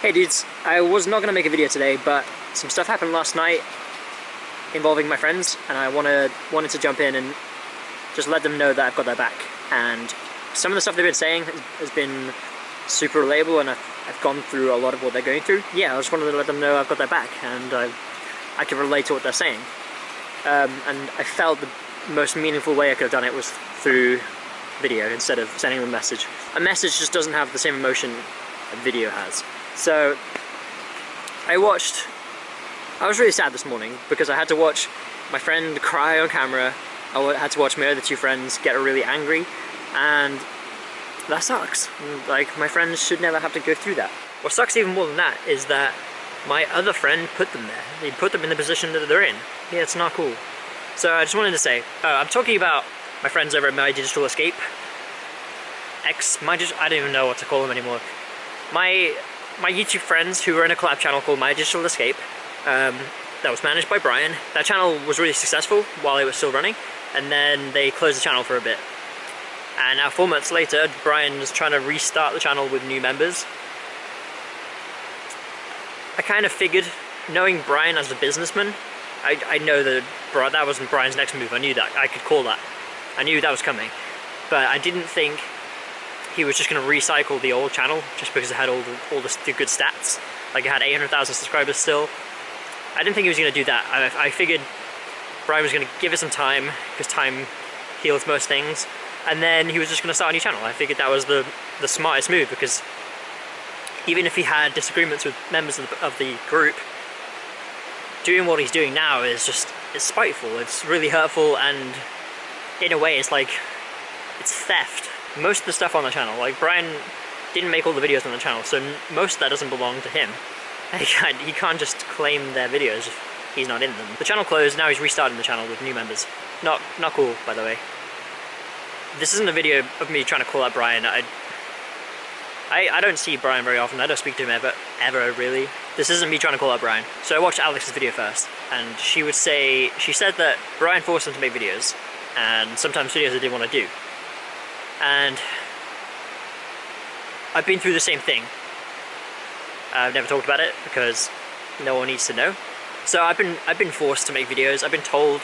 Hey dudes, I was not going to make a video today, but some stuff happened last night involving my friends, and I wanted to jump in and just let them know that I've got their back. And some of the stuff they've been saying has been super relatable, and I've gone through a lot of what they're going through. Yeah, I just wanted to let them know I've got their back, and I can relate to what they're saying. And I felt the most meaningful way I could have done it was through video instead of sending them a message. A message just doesn't have the same emotion a video has. So I was really sad this morning because I had to watch my friend cry on camera. I had to watch my other two friends get really angry, and that sucks. Like, my friends should never have to go through that. What sucks even more than that is that my other friend put them there. He put them in the position that they're in. Yeah, it's not cool. So I just wanted to say, I'm talking about my friends over at My Digital Escape. I don't even know what to call them anymore. My YouTube friends who were in a collab channel called My Digital Escape, that was managed by Bryan. That channel was really successful while it was still running, and then they closed the channel for a bit. And now 4 months later, Bryan was trying to restart the channel with new members. I kind of figured, knowing Bryan as a businessman, I know that that wasn't Bryan's next move. I knew that. I could call that. I knew that was coming. But I didn't think he was just going to recycle the old channel just because it had all the good stats. Like, it had 800,000 subscribers still. I didn't think he was going to do that. I figured Bryan was going to give it some time, because time heals most things, and then he was just going to start a new channel. I figured that was the smartest move, because even if he had disagreements with members of the group, doing what he's doing now is it's spiteful, it's really hurtful, and in a way it's theft. Most of the stuff on the channel, like, Bryan didn't make all the videos on the channel, so most of that doesn't belong to him. He can't just claim their videos if he's not in them. The channel closed, now he's restarting the channel with new members. Not cool, by the way. This isn't a video of me trying to call out Bryan. I don't see Bryan very often. I don't speak to him ever really. This isn't me trying to call out Bryan. So I watched Alex's video first, and she said that Bryan forced him to make videos, and sometimes videos they didn't want to do. And I've been through the same thing. I've never talked about it because no one needs to know. So I've been forced to make videos. I've been told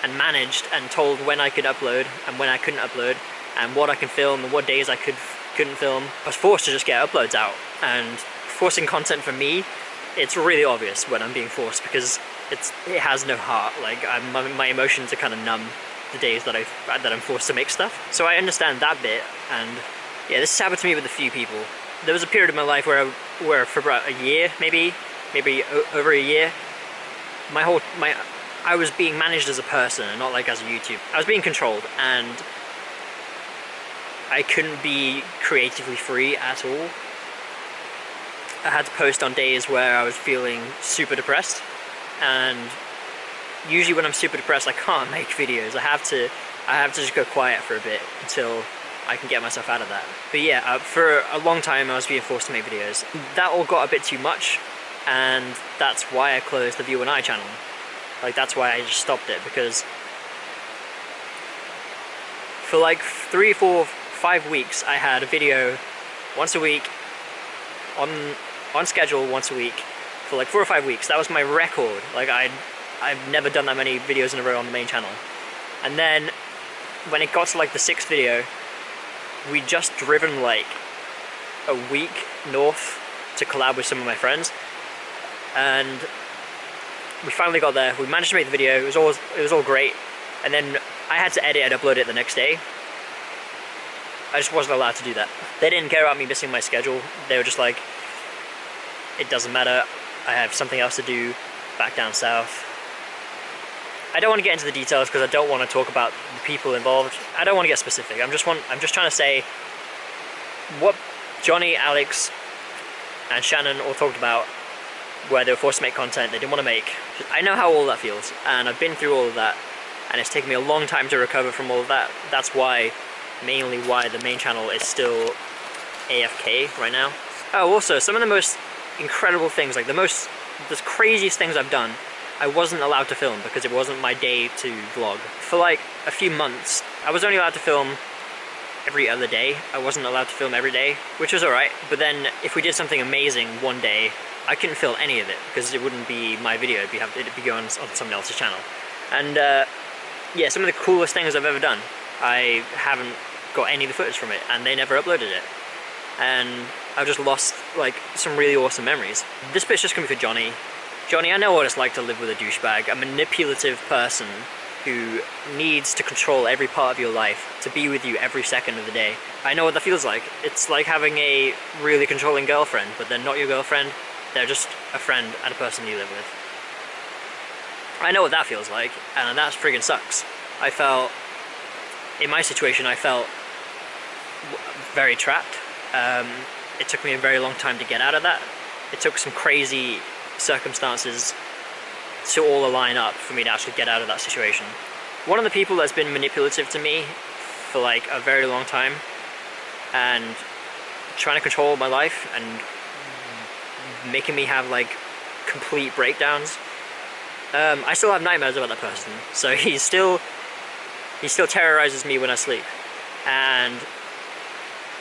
and managed and told when I could upload and when I couldn't upload, and what I can film and what days I couldn't film. I was forced to just get uploads out, and forcing content for me, it's really obvious when I'm being forced, because it has no heart. Like, my emotions are kind of numb the days that I'm forced to make stuff. So I understand that bit, and yeah, this has happened to me with a few people. There was a period of my life where for about a year, maybe over a year, I was being managed as a person and not like as a YouTuber. I was being controlled, and I couldn't be creatively free at all. I had to post on days where I was feeling super depressed, and usually when I'm super depressed, I can't make videos. I have to just go quiet for a bit until I can get myself out of that. But yeah, for a long time I was being forced to make videos. That all got a bit too much, and that's why I closed the View and I channel. Like, that's why I just stopped it, because for like 3, 4, 5 weeks I had a video once a week, on schedule once a week, for like 4 or 5 weeks. That was my record. Like, I've never done that many videos in a row on the main channel. And then when it got to like the 6th video, we'd just driven like a week north to collab with some of my friends, and we finally got there. We managed to make the video. It was all great, and then I had to edit and upload it the next day. I just wasn't allowed to do that. They didn't care about me missing my schedule. They were just like, it doesn't matter, I have something else to do back down south. I don't want to get into the details because I don't want to talk about the people involved. I don't want to get specific. I'm just trying to say what Johnny, Alex, and Shannon all talked about, where they were forced to make content they didn't want to make. I know how all that feels, and I've been through all of that, and it's taken me a long time to recover from all of that. That's mainly why the main channel is still AFK right now. Oh, also, some of the most incredible things, like the craziest things I've done, I wasn't allowed to film because it wasn't my day to vlog. For like a few months, I was only allowed to film every other day. I wasn't allowed to film every day, which was alright, but then if we did something amazing one day, I couldn't film any of it because it wouldn't be my video, it'd be going on someone else's channel. And yeah, some of the coolest things I've ever done, I haven't got any of the footage from it, and they never uploaded it. And I've just lost like some really awesome memories. This bit's just gonna be for Johnny. Johnny, I know what it's like to live with a douchebag, a manipulative person who needs to control every part of your life, to be with you every second of the day. I know what that feels like. It's like having a really controlling girlfriend, but they're not your girlfriend, they're just a friend and a person you live with. I know what that feels like, and that friggin' sucks. In my situation, I felt very trapped. It took me a very long time to get out of that. It took some crazy circumstances to all align up for me to actually get out of that situation. One of the people that's been manipulative to me for like a very long time and trying to control my life and making me have like complete breakdowns, I still have nightmares about that person. So he still terrorizes me when I sleep, and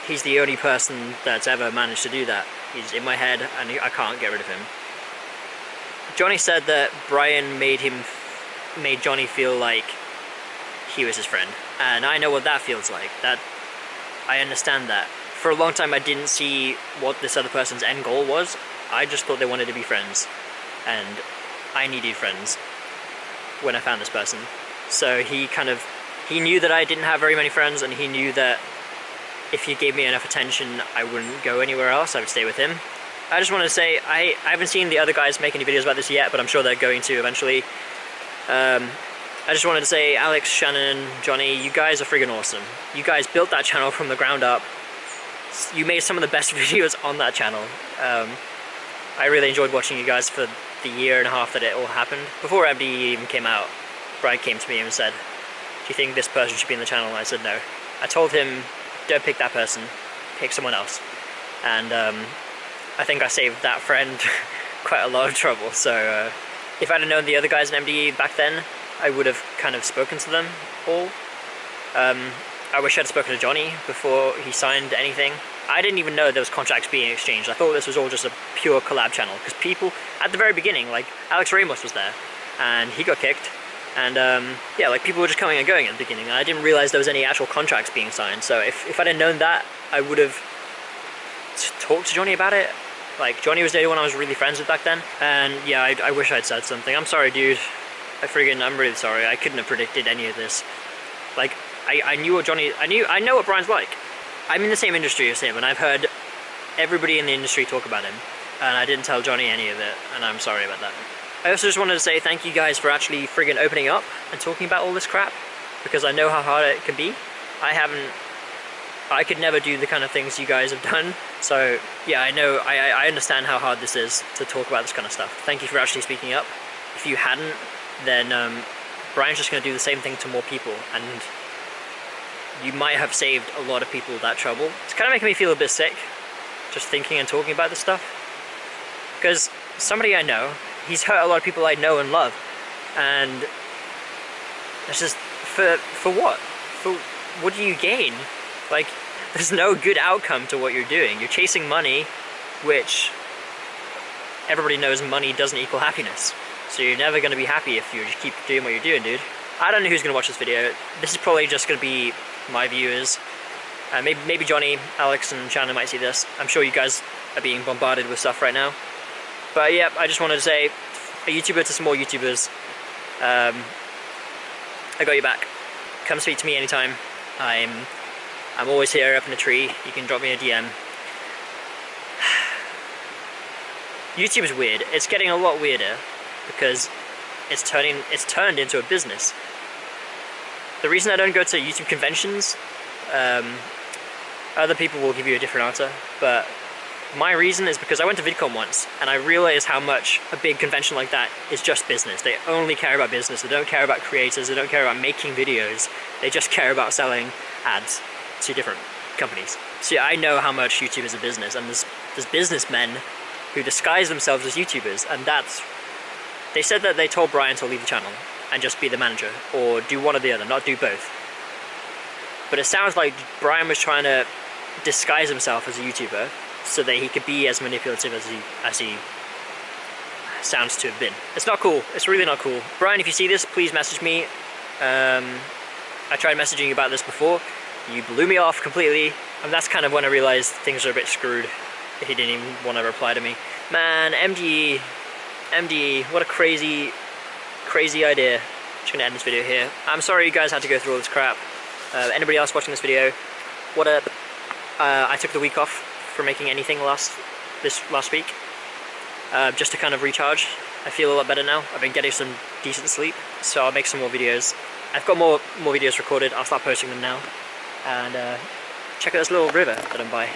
he's the only person that's ever managed to do that. He's in my head and I can't get rid of him. Johnny said that Bryan made Johnny feel like he was his friend, and I know what that feels like. That I understand that. For a long time I didn't see what this other person's end goal was. I just thought they wanted to be friends, and I needed friends when I found this person. So he knew that I didn't have very many friends, and he knew that if he gave me enough attention I wouldn't go anywhere else, I would stay with him. I just wanted to say, I haven't seen the other guys make any videos about this yet, but I'm sure they're going to eventually. I just wanted to say, Alex, Shannon, Johnny, you guys are friggin' awesome. You guys built that channel from the ground up. You made some of the best videos on that channel. I really enjoyed watching you guys for the year and a half that it all happened. Before MD even came out, Bryan came to me and said, do you think this person should be in the channel? And I said no. I told him, don't pick that person, pick someone else. And I think I saved that friend quite a lot of trouble. So if I'd have known the other guys in MDE back then, I would have kind of spoken to them all. I wish I'd spoken to Johnny before he signed anything. I didn't even know there was contracts being exchanged. I thought this was all just a pure collab channel, because people at the very beginning, like Alex Ramos was there and he got kicked, and yeah, like people were just coming and going at the beginning, and I didn't realize there was any actual contracts being signed. So if I'd have known that, I would have talked to Johnny about it. Like, Johnny was the only one I was really friends with back then, and yeah, I wish I'd said something. I'm sorry, dude. I'm really sorry. I couldn't have predicted any of this. Like, I knew what I know what Bryan's like. I'm in the same industry as him, and I've heard everybody in the industry talk about him, and I didn't tell Johnny any of it, and I'm sorry about that. I also just wanted to say thank you guys for actually friggin' opening up and talking about all this crap, because I know how hard it can be. I could never do the kind of things you guys have done, so yeah, I understand how hard this is to talk about this kind of stuff. Thank you for actually speaking up. If you hadn't, then Bryan's just going to do the same thing to more people, and you might have saved a lot of people that trouble. It's kind of making me feel a bit sick, just thinking and talking about this stuff, because somebody I know, he's hurt a lot of people I know and love, and it's just, for what? For what do you gain? Like, there's no good outcome to what you're doing. You're chasing money, which everybody knows money doesn't equal happiness. So you're never going to be happy if you just keep doing what you're doing, dude. I don't know who's going to watch this video. This is probably just going to be my viewers. Maybe Johnny, Alex, and Shannon might see this. I'm sure you guys are being bombarded with stuff right now. But yeah, I just wanted to say, a YouTuber to some more YouTubers, I got your back. Come speak to me anytime. I'm always here up in the tree. You can drop me a DM. YouTube is weird. It's getting a lot weirder because it's turned into a business. The reason I don't go to YouTube conventions, other people will give you a different answer, but my reason is because I went to VidCon once and I realized how much a big convention like that is just business. They only care about business. They don't care about creators. They don't care about making videos. They just care about selling ads to different companies. So yeah, I know how much YouTube is a business, and there's businessmen who disguise themselves as YouTubers, and they said that they told Bryan to leave the channel and just be the manager, or do one or the other, not do both. but it sounds like Bryan was trying to disguise himself as a YouTuber so that he could be as manipulative as he sounds to have been. It's not cool. It's really not cool. Bryan, if you see this, please message me. I tried messaging you about this before. You blew me off completely, and that's kind of when I realized things are a bit screwed. He didn't even want to reply to me. Man, MDE, what a crazy idea. I'm just gonna end this video here. I'm sorry you guys had to go through all this crap. Anybody else watching this video, I took the week off for making anything this last week, just to kind of recharge. I feel a lot better now. I've been getting some decent sleep, so I'll make some more videos. I've got more videos recorded. I'll start posting them now. And check out this little river that I'm by.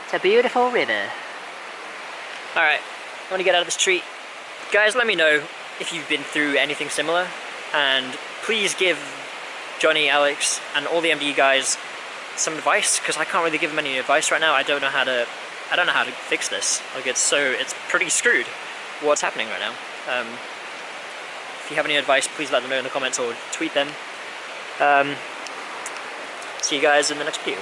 It's a beautiful river. Alright, I want to get out of this tree. Guys, let me know if you've been through anything similar, and please give Johnny, Alex, and all the MDE guys some advice, because I can't really give them any advice right now. I don't know how to fix this. Like, it's pretty screwed what's happening right now. If you have any advice, please let them know in the comments or tweet them. See you guys in the next video.